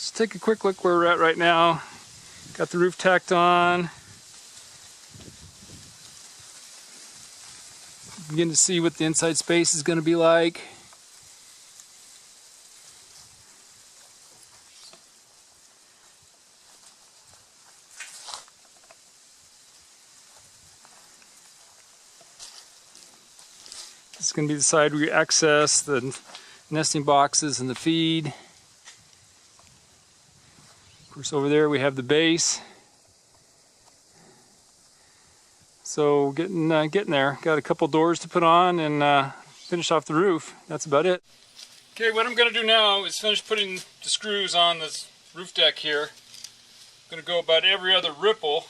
Let's take a quick look where we're at right now. Got the roof tacked on. Begin to see what the inside space is going to be like. This is going to be the side where you access the nesting boxes and the feed. Of course, over there we have the base. So getting there. Got a couple doors to put on and finish off the roof. That's about it. Okay, what I'm going to do now is finish putting the screws on this roof deck here. I'm going to go about every other ripple.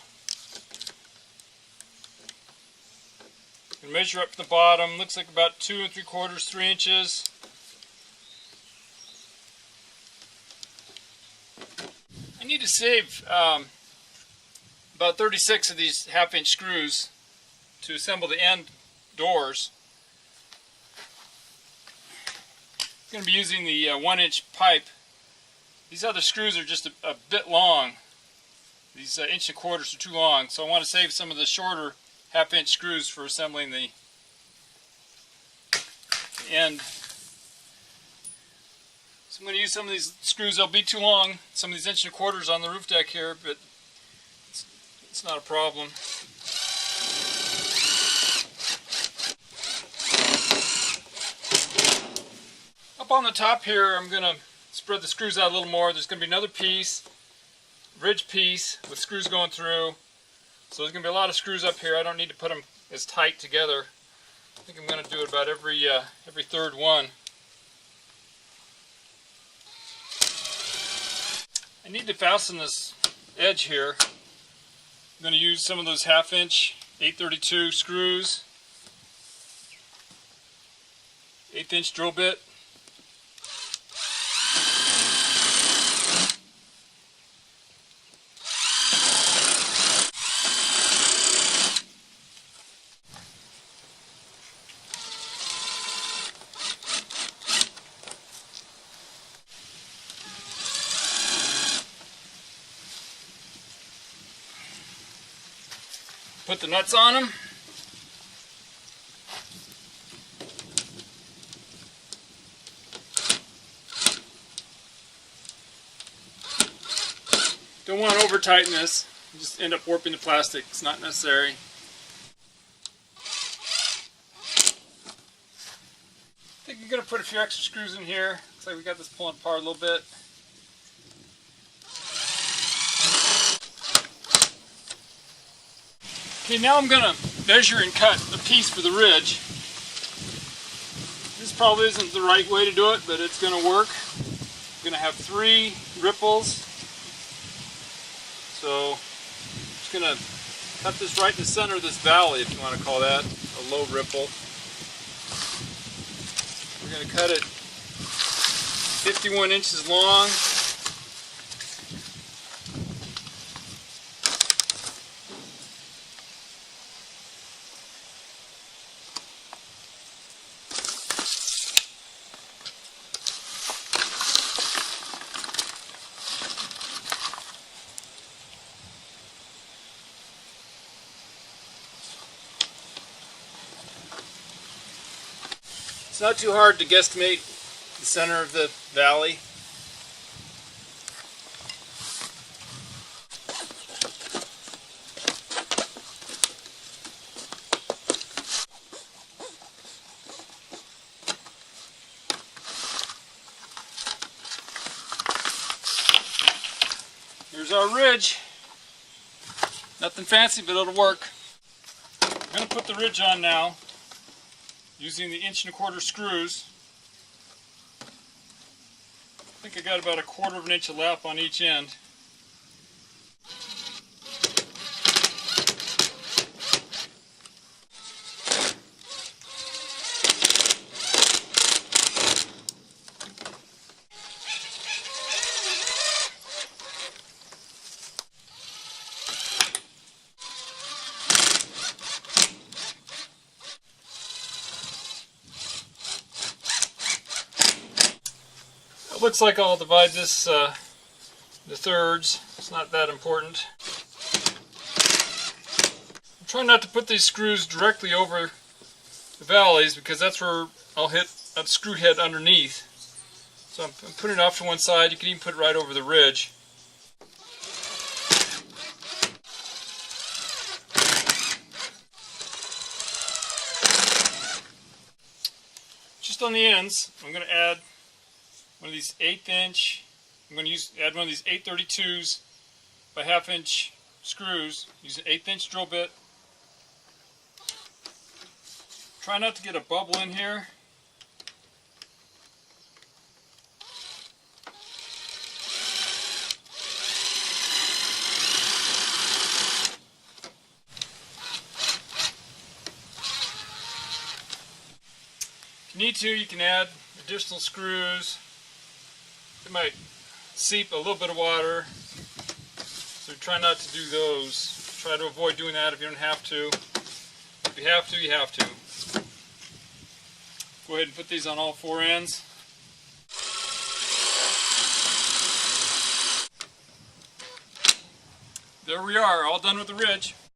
Measure up to the bottom. Looks like about 2 3/4, 3 inches. I need to save about 36 of these 1/2-inch screws to assemble the end doors. I'm going to be using the 1-inch pipe. These other screws are just a bit long. These 1 1/4 inches are too long, so I want to save some of the shorter 1/2-inch screws for assembling the end. So I'm going to use some of these screws. They'll be too long, some of these 1 1/4 inches on the roof deck here, but it's not a problem. Up on the top here, I'm going to spread the screws out a little more. There's going to be another piece, ridge piece with screws going through. So there's going to be a lot of screws up here. I don't need to put them as tight together. I think I'm going to do it about every third one. I need to fasten this edge here. I'm going to use some of those 1/2-inch 832 screws, 1/8-inch drill bit. Put the nuts on them. Don't want to over tighten this. You just end up warping the plastic. It's not necessary. I think I'm going to put a few extra screws in here. Looks like we got this pulling apart a little bit. Okay, now I'm going to measure and cut the piece for the ridge. This probably isn't the right way to do it, but it's going to work. I'm going to have 3 ripples. So I'm just going to cut this right in the center of this valley, if you want to call that a low ripple. We're going to cut it 51 inches long. It's not too hard to guesstimate the center of the valley. Here's our ridge. Nothing fancy, but it'll work. I'm going to put the ridge on now, using the 1 1/4 inch screws. I think I got about 1/4 inch of lap on each end. Looks like I'll divide this the thirds. It's not that important. I'm trying not to put these screws directly over the valleys because that's where I'll hit a screw head underneath. So I'm putting it off to one side. You can even put it right over the ridge. Just on the ends, I'm going to add one of these 1/8 inch. I'm going to add one of these 832s by 1/2 inch screws. Use an 1/8 inch drill bit. Try not to get a bubble in here. If you need to, you can add additional screws. It might seep a little bit of water, so try not to do those. Try to avoid doing that if you don't have to. If you have to, you have to. Go ahead and put these on all 4 ends. There we are, all done with the ridge.